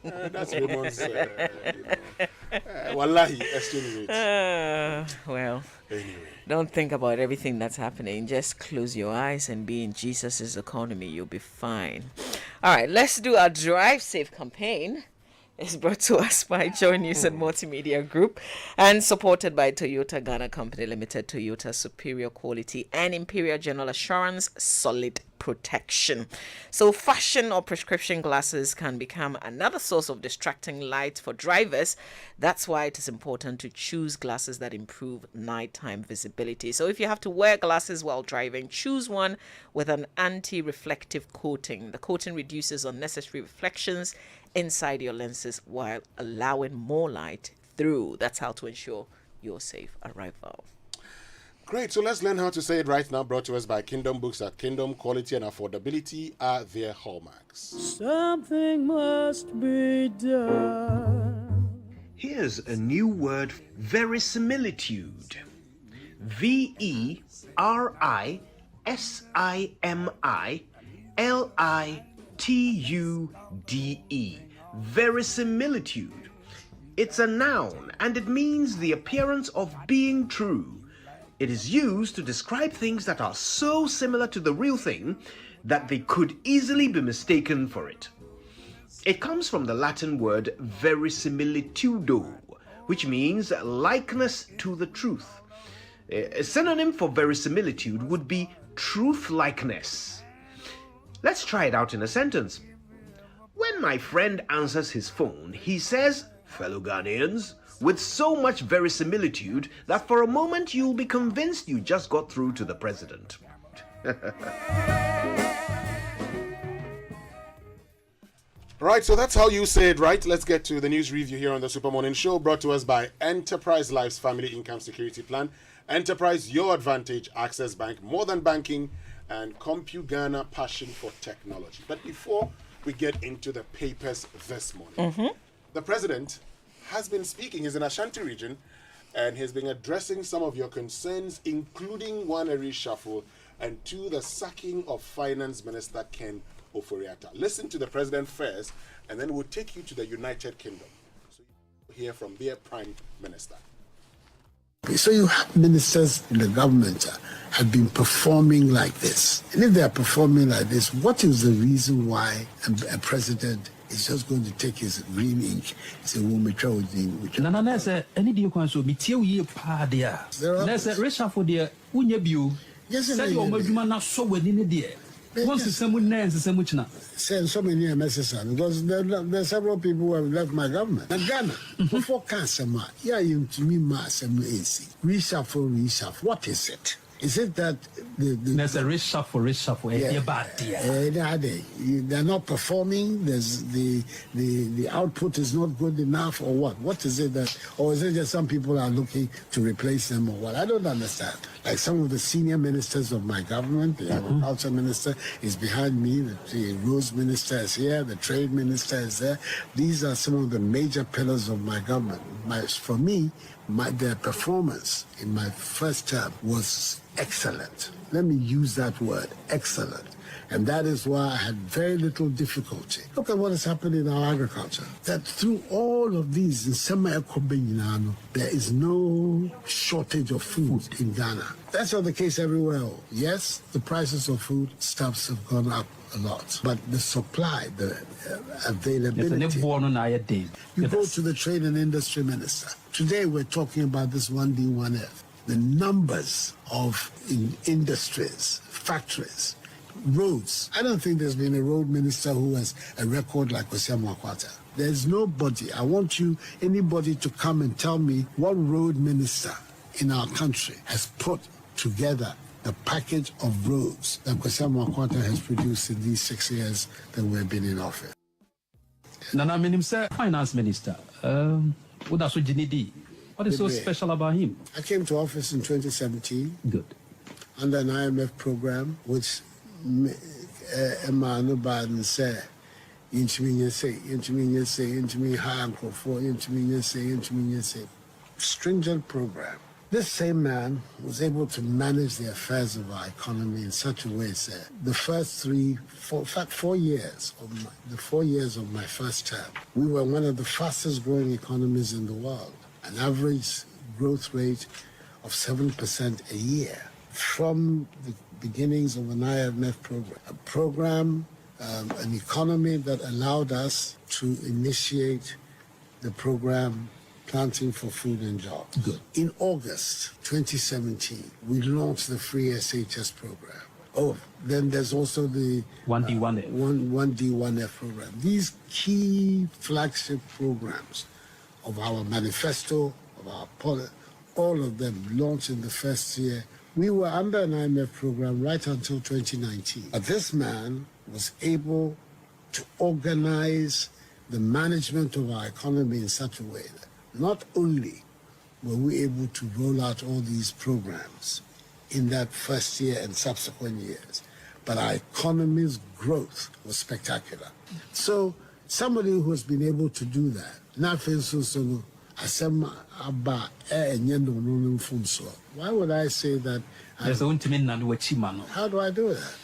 That's Raymond's, wallahi, exchange rate. Well, Anyway. don't think about everything that's happening. Just close your eyes and be in Jesus' economy. You'll be fine. All right, let's do our Drive Safe campaign. It's brought to us by Joy News and Multimedia Group and supported by Toyota Ghana Company Limited, Toyota Superior Quality and Imperial General Assurance Solid Protection. So fashion or prescription glasses can become another source of distracting light for drivers. That's why it is important to choose glasses that improve nighttime visibility. So if you have to wear glasses while driving, choose one with an anti-reflective coating. The coating reduces unnecessary reflections inside your lenses while allowing more light through. That's how to ensure your safe arrival. Great. So let's learn how to say it right now. Brought to us by Kingdom Books. At Kingdom, quality and affordability are their hallmarks. Something must be done. Here's a new word: verisimilitude. VERISIMILITUDE. Verisimilitude. It's a noun and it means the appearance of being true. It is used to describe things that are so similar to the real thing that they could easily be mistaken for it. It comes from the Latin word verisimilitudo, which means likeness to the truth. A synonym for verisimilitude would be truth-likeness. Let's try it out in a sentence. When my friend answers his phone, he says, "Fellow Ghanaians," with so much verisimilitude that for a moment you'll be convinced you just got through to the president. Right, so that's how you say it, right? Let's get to the news review here on the Super Morning Show, brought to us by Enterprise Life's Family Income Security Plan. Enterprise, your advantage, Access Bank, more than banking, and CompuGhana, passion for technology. But before we get into the papers this morning, the president has been speaking. He's in Ashanti region, and he's been addressing some of your concerns, including one, a reshuffle, and two, the sacking of Finance Minister Ken Oforiatta. Listen to the president first, and then we'll take you to the United Kingdom. So you hear from their Prime Minister. So you have ministers in the government have been performing like this. And if they are performing like this, what is the reason why a president is just going to take his green ink and say, "We'll make sure with No, that's any deal. So, be tell you, Padia. That's a reshuffle, dear. Unya Bew. Yes, Say your Majuma not so within dear. Once the same names, the same which now. send so many messages because there are several people who have left my government. And Ghana, before cancer, yeah, you to me, reshuffle. What is it? Is it that there's a reshuffle? They're not performing. There's the output is not good enough, or what? What is it that, or is it just some people are looking to replace them, or what? I don't understand. Like some of the senior ministers of my government, the agriculture minister is behind me, the roads minister is here, the trade minister is there. These are some of the major pillars of my government. For me, their performance in my first term was excellent. Let me use that word, excellent. And that is why I had very little difficulty. Look at what has happened in our agriculture. That through all of these, there is no shortage of food in Ghana. That's not the case everywhere. Yes, the prices of food stuffs have gone up a lot. But the supply, the availability. You go to the Trade and Industry Minister. Today we're talking about this 1D, 1F. The numbers of industries, factories, roads. I don't think there's been a road minister who has a record like Owusu-Aboagye. There's nobody. I want anybody to come and tell me what road minister in our country has put together the package of roads that Owusu-Aboagye has produced in these 6 years that we've been in office. Nana Minister, Finance Minister. What is so special about him? I came to office in 2017. Good. Under an IMF program, which Emmanuel Biden said, stringent program. This same man was able to manage the affairs of our economy in such a way that the first 4 years of my first term, we were one of the fastest growing economies in the world, an average growth rate of 7% a year from the beginnings of an IMF program, an economy that allowed us to initiate the program Planting for Food and Jobs. Good. In August 2017, we launched the free SHS program. Oh, then there's also the 1D1F. 1D1F program. These key flagship programs of our manifesto, of our policy, all of them launched in the first year. We were under an IMF program right until 2019. But this man was able to organize the management of our economy in such a way that not only were we able to roll out all these programs in that first year and subsequent years, but our economy's growth was spectacular. So somebody who has been able to do that, why would I say that? There's a ultimate and what chimano. How do I do that?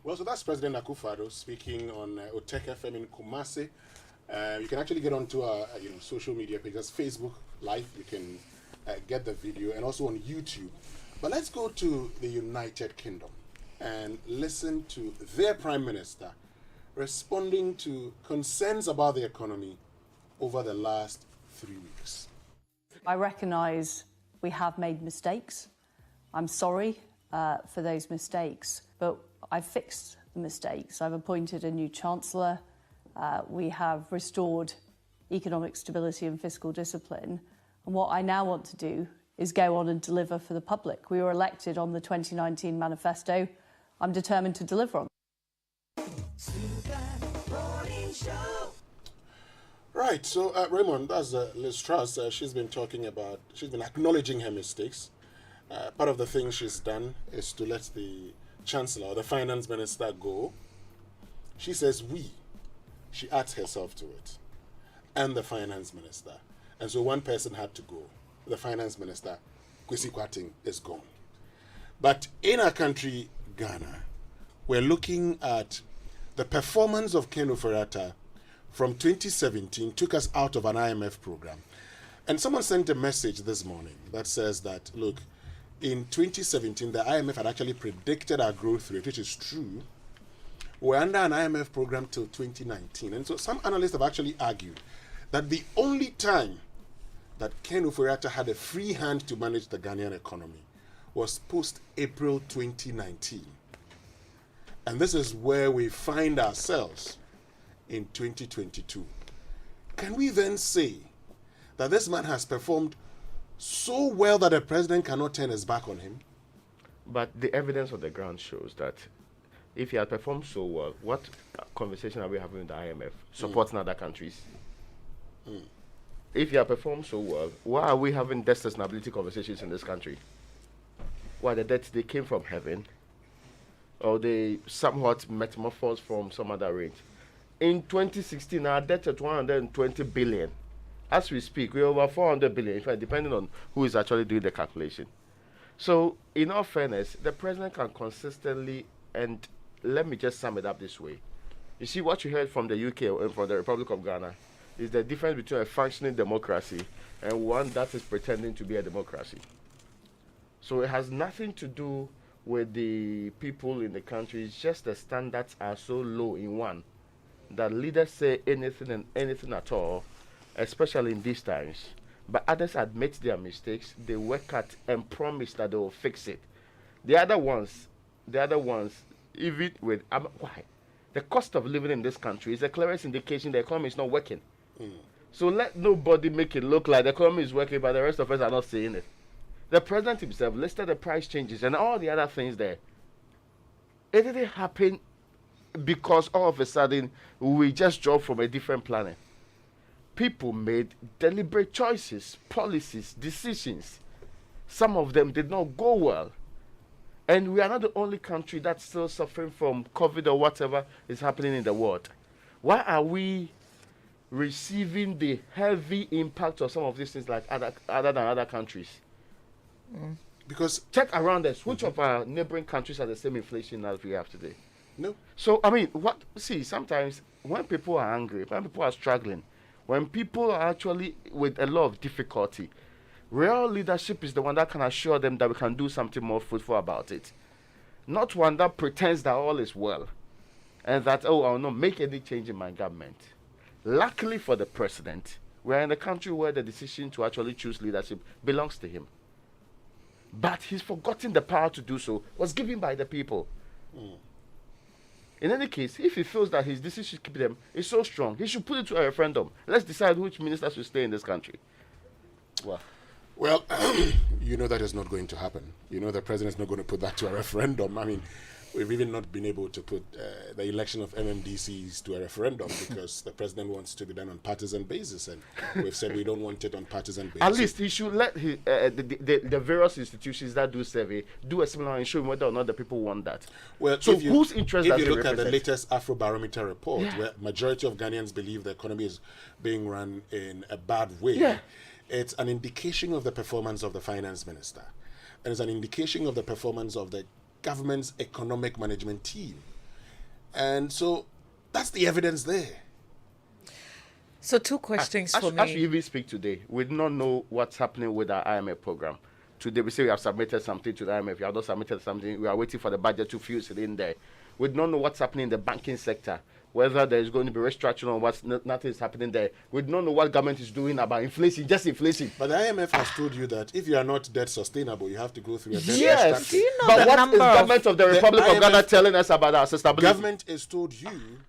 Well, so that's President Akufo-Addo speaking on Otek FM in Kumasi. You can actually get onto our social media pages, Facebook Live. You can get the video, and also on YouTube. But let's go to the United Kingdom and listen to their Prime Minister responding to concerns about the economy over the last 3 weeks. I recognise we have made mistakes. I'm sorry for those mistakes, but I've fixed the mistakes. I've appointed a new Chancellor. We have restored economic stability and fiscal discipline. And what I now want to do is go on and deliver for the public. We were elected on the 2019 manifesto. I'm determined to deliver on. Right, so Raymond, that's Liz Truss. She's been acknowledging her mistakes. Part of the things she's done is to let the Chancellor, the Finance Minister, go. She says she adds herself to it, and the Finance Minister. And so one person had to go. The Finance Minister, Kwesi Kwarteng, is gone. But in our country, Ghana, we're looking at the performance of Ken Ofori-Atta from 2017 took us out of an IMF program. And someone sent a message this morning that says that, look, in 2017, the IMF had actually predicted our growth rate, which is true. We're under an IMF program till 2019. And so some analysts have actually argued that the only time that Ken Ofori-Atta had a free hand to manage the Ghanaian economy was post-April 2019. And this is where we find ourselves in 2022. Can we then say that this man has performed so well that the president cannot turn his back on him? But the evidence on the ground shows that if he had performed so well, what conversation are we having with the IMF supporting other countries? If he had performed so well, why are we having debt sustainability conversations in this country? Why the debts, they came from heaven, or they somewhat metamorphosed from some other range? In 2016, our debt at 120 billion. As we speak, we're over 400 billion, in fact, depending on who is actually doing the calculation. So, in all fairness, the president can consistently, and let me just sum it up this way. You see, what you heard from the UK and from the Republic of Ghana is the difference between a functioning democracy and one that is pretending to be a democracy. So it has nothing to do with the people in the country. It's just the standards are so low in one that leaders say anything and anything at all, especially in these times. But others admit their mistakes, they work at and promise that they will fix it. The other ones, even with why? The cost of living in this country is the clearest indication the economy is not working. So let nobody make it look like the economy is working, but the rest of us are not seeing it. The president himself listed the price changes and all the other things there. It didn't happen because all of a sudden we just dropped from a different planet. People made deliberate choices, policies, decisions. Some of them did not go well. And we are not the only country that's still suffering from COVID or whatever is happening in the world. Why are we receiving the heavy impact of some of these things like other than other countries. Because Check around us. Which of our neighboring countries have the same inflation as we have today? no, So, I mean, sometimes when people are angry, when people are struggling, when people are actually with a lot of difficulty, real leadership is the one that can assure them that we can do something more fruitful about it. Not one that pretends that all is well and that, oh, I'll not make any change in my government. Luckily for the president, we're in a country where the decision to actually choose leadership belongs to him. But he's forgotten the power to do so was given by the people. In any case, if he feels that his decision to keep them is so strong, he should put it to a referendum. Let's decide which ministers should stay in this country. well, you know that is not going to happen. You know the president is not going to put that to a referendum. I mean, we've even not been able to put the election of MMDCs to a referendum because the president wants to be done on partisan basis, and we've said we don't want it on partisan basis. At least he should let the various institutions that do survey do a similar and show him whether or not the people want that. Well, So if you, whose interest if does you it look at the represent? latest Afrobarometer report, where majority of Ghanaians believe the economy is being run in a bad way, it's an indication of the performance of the finance minister, and it's an indication of the performance of the government's economic management team. And so that's the evidence there. So two questions for As we me. even speak today, we do not know what's happening with our IMF program. Today we say we have submitted something to the IMF. We have not submitted something. We are waiting for the budget to fuse it in there. We do not know what's happening in the banking sector, whether there is going to be restructuring or nothing is happening there. We do not know what government is doing about inflation, just inflation. But the IMF has told you that if you are not debt sustainable, you have to go through a debt Yes, restructuring. Do you know but the what is number of- government of the Republic of IMF Ghana telling us about our sustainability?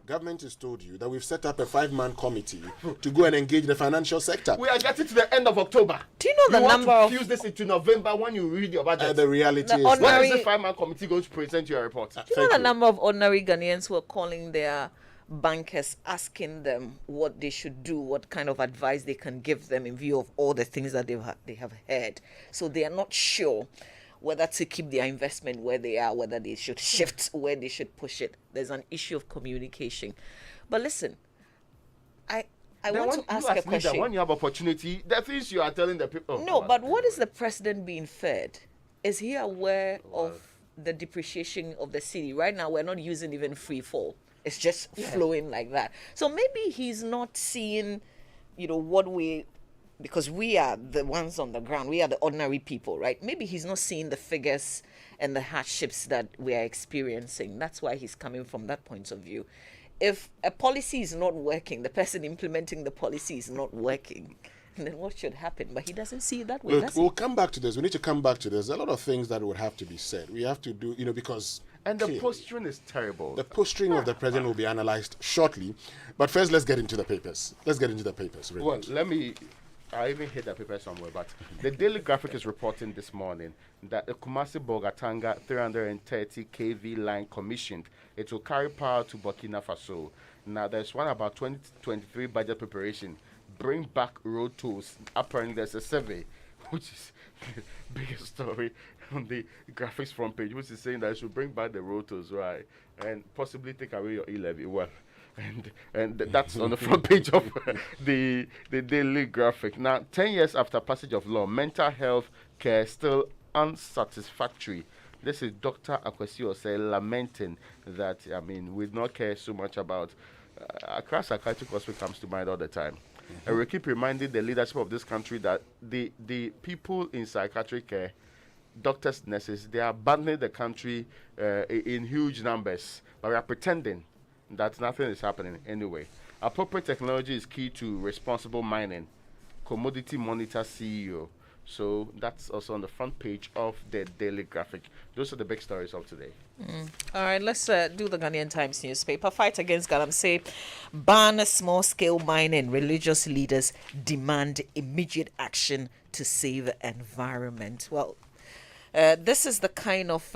Government has told you that we've set up a 5-man committee to go and engage the financial sector. We are getting to the end of October. Do you know the want number to of- fuse this into November when you read your budget? The reality The is honor- When Ordinary- is the 5-man committee going to present your report? Do you know the number of ordinary Ghanaians who are calling their bankers asking them what they should do, what kind of advice they can give them in view of all the things that they have heard? So they are not sure whether to keep their investment where they are, whether they should shift, where they should push it. There's an issue of communication. But listen, I Then want when to ask you a as leader, question. when you have opportunity, the things you are telling the people. No, but what is the president being fed? Is he aware of the depreciation of the city? Right now, we're not using even free fall. It's just flowing like that. So maybe he's not seeing, because we are the ones on the ground. We are the ordinary people, right? Maybe he's not seeing the figures and the hardships that we are experiencing. That's why he's coming from that point of view. If a policy is not working, the person implementing the policy is not working, then what should happen? But he doesn't see it that way, Look, does we'll he? come back to this. We need to come back to this. There's a lot of things that would have to be said. We have to do, because... And the clearly, posturing is terrible. the posturing of the president will be analyzed shortly. But first, let's get into the papers. Well, I even hit that paper somewhere, but the Daily Graphic is reporting this morning that the Kumasi Bogatanga 330 kV line commissioned. It will carry power to Burkina Faso. Now, there's one about 2023 budget preparation. Bring back road tolls. Apparently, there's a survey, which is the biggest story on the graphics front page, which is saying that it should bring back the road tolls, right, and possibly take away your e-levy. Well, and that's on the front page of the Daily Graphic. Now, 10 years after passage of law, mental health care still unsatisfactory. This is Dr. Acquah lamenting that, we do not care so much about Accra Psychiatric Hospital comes to mind all the time. And we keep reminding the leadership of this country that the people in psychiatric care, doctors, nurses, they are abandoning the country in huge numbers, but we are pretending that nothing is happening anyway. Appropriate technology is key to responsible mining. Commodity Monitor CEO. So that's also on the front page of the Daily Graphic. Those are the big stories of today. All right, let's do the Ghanaian Times newspaper. Fight against galamsey, ban small-scale mining. Religious leaders demand immediate action to save the environment. Well, this is the kind of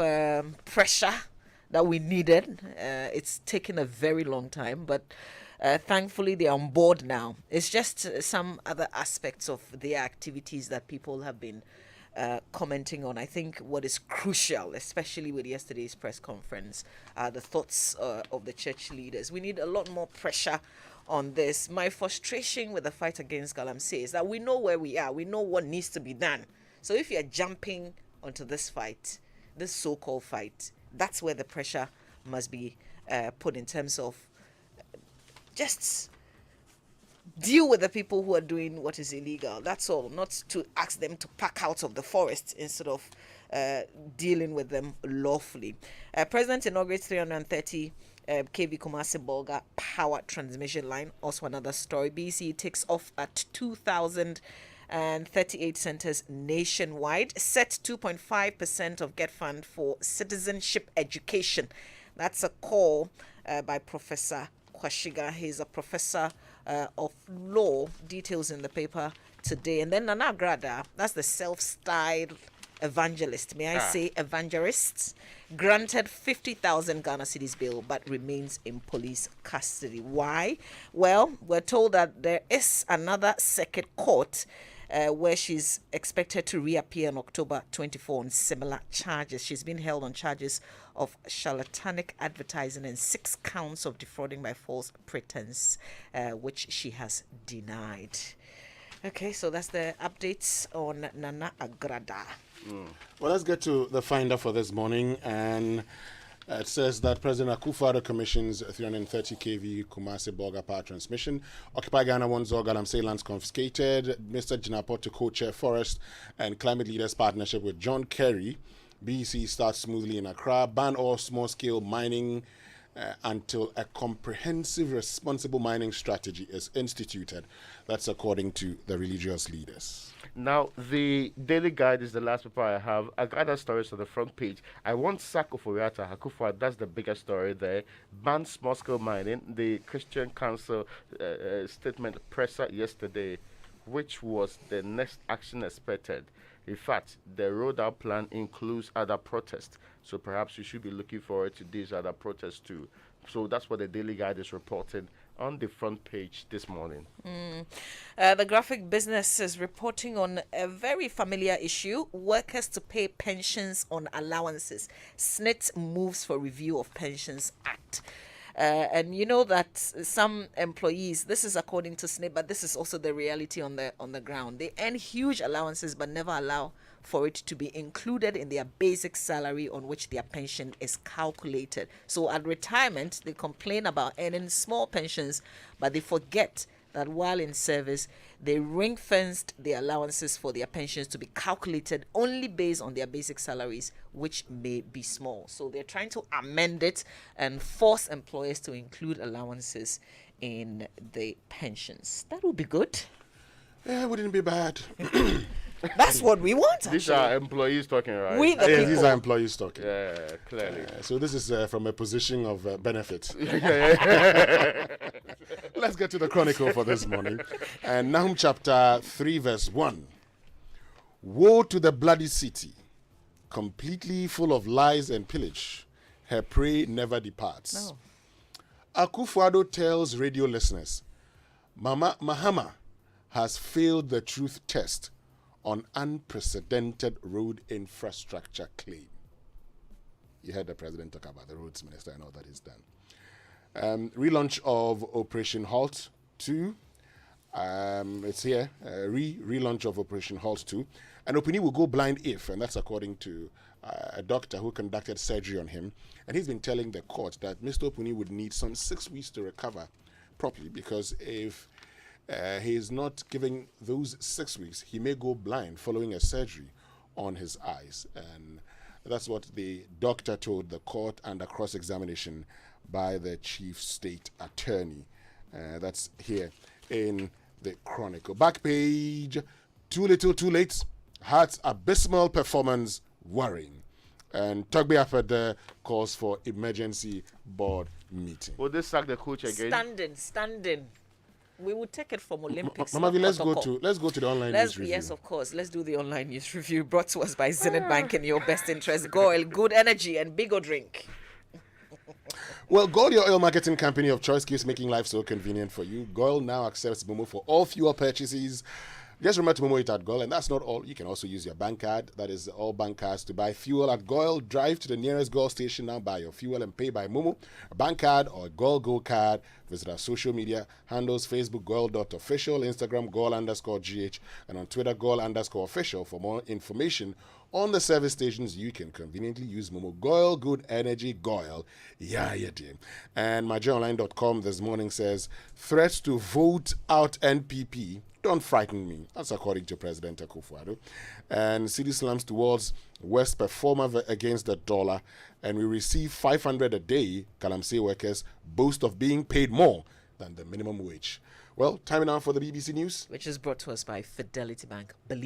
pressure that we needed. It's taken a very long time, but thankfully they're on board now. It's just some other aspects of the activities that people have been commenting on, I think, what is crucial, especially with yesterday's press conference, the thoughts of the church leaders. We need a lot more pressure on this. My frustration with the fight against Galamsey is that we know where we are. We know what needs to be done. So if you're jumping onto this fight, this so-called fight, that's where the pressure must be put in terms of just deal with the people who are doing what is illegal. That's all. Not to ask them to pack out of the forest instead of dealing with them lawfully. President inaugurates 330 kV Kumasi Bolga power transmission line. Also another story. BC takes off at 2,038 centers nationwide. Set 2.5% of Get Fund for citizenship education. That's a call by Professor Kwashiga. He's a professor of law. Details in the paper today. And then Nana Grada, that's the self-styled evangelist. May I say evangelist? Granted 50,000 Ghana cedis bail, but remains in police custody. Why? Well, we're told that there is another circuit court where she's expected to reappear on October 24 on similar charges. She's been held on charges of charlatanic advertising and 6 counts of defrauding by false pretense, which she has denied. Okay, so that's the updates on Nana Agrada. Well, let's get to the finder for this morning. And it says that President Akufo-Addo commissions 330 kV Kumasi Bolga power transmission. Occupy Ghana wants all Galamsey lands confiscated. Mr. Jinapor to co-chair Forest and Climate Leaders Partnership with John Kerry. BEC starts smoothly in Accra. Ban all small-scale mining until a comprehensive responsible mining strategy is instituted. That's according to the religious leaders. Now, the Daily Guide is the last paper I have. I got other stories on the front page. I want Sako Foriata Akufo, that's the biggest story there. Ban small-scale mining. The Christian Council statement presser yesterday, which was the next action expected. In fact, the rolled out plan includes other protests. So perhaps you should be looking forward to these other protests too. So that's what the Daily Guide is reporting on the front page this morning. The graphic business is reporting on a very familiar issue: workers to pay pensions on allowances. SNIT moves for review of Pensions Act. And you know that some employees, this is according to SNIT, but this is also the reality on the ground. They earn huge allowances but never allow for it to be included in their basic salary on which their pension is calculated. So at retirement, they complain about earning small pensions, but they forget that while in service, they ring-fenced the allowances for their pensions to be calculated only based on their basic salaries, which may be small. So they're trying to amend it and force employers to include allowances in the pensions. That would be good. Yeah, it wouldn't be bad. That's what we want, actually. These are employees talking, right? We the Yes, people. these are employees talking. Yeah, clearly. So this is from a position of benefit. Let's get to the Chronicle for this morning. And Nahum chapter 3 verse 1. Woe to the bloody city, completely full of lies and pillage. Her prey never departs. No. Akufo-Addo tells radio listeners, Mahama has failed the truth test on unprecedented road infrastructure claim. You heard the president talk about the roads minister and all that is done. Relaunch of Operation Halt 2. It's here. Relaunch of Operation Halt 2. And Opini will go blind if, and that's according to a doctor who conducted surgery on him. And he's been telling the court that Mr. Opini would need some 6 weeks to recover properly, because if he is not giving those 6 weeks, he may go blind following a surgery on his eyes. And that's what the doctor told the court under cross-examination by the chief state attorney. That's here in the Chronicle. Back page, too little, too late. Hearts abysmal performance worrying. And Tugby Afed calls for emergency board meeting. Will they sack the coach again? Standing. We will take it from Olympics. Mamavi, let's go protocol. to the online news review. Yes, of course. Let's do the online news review, brought to us by Zenith Bank in your best interest. Goil, good energy and bigger drink. Well, Goil, your oil marketing company of choice, keeps making life so convenient for you. Goil now accepts Momo for all fuel purchases Just remember to Momo it at Goil, and that's not all. You can also use your bank card. That is all bank cards to buy fuel at Goil. Drive to the nearest Goil station now, buy your fuel and pay by Momo, a bank card or a Goil Go card. Visit our social media handles, Facebook Goil.official, Instagram Goil_GH, and on Twitter Goil_official for more information on the service stations. You can conveniently use Momo. Goil, good energy, Goil. Yeah, yeah, dear. And myjoyonline.com this morning says, threats to vote out NPP don't frighten me. That's according to President Akufo-Addo. And city slums towards West performer against the dollar. And we receive 500 a day. Galamsey workers boast of being paid more than the minimum wage. Well, time now for the BBC News, which is brought to us by Fidelity Bank. Believe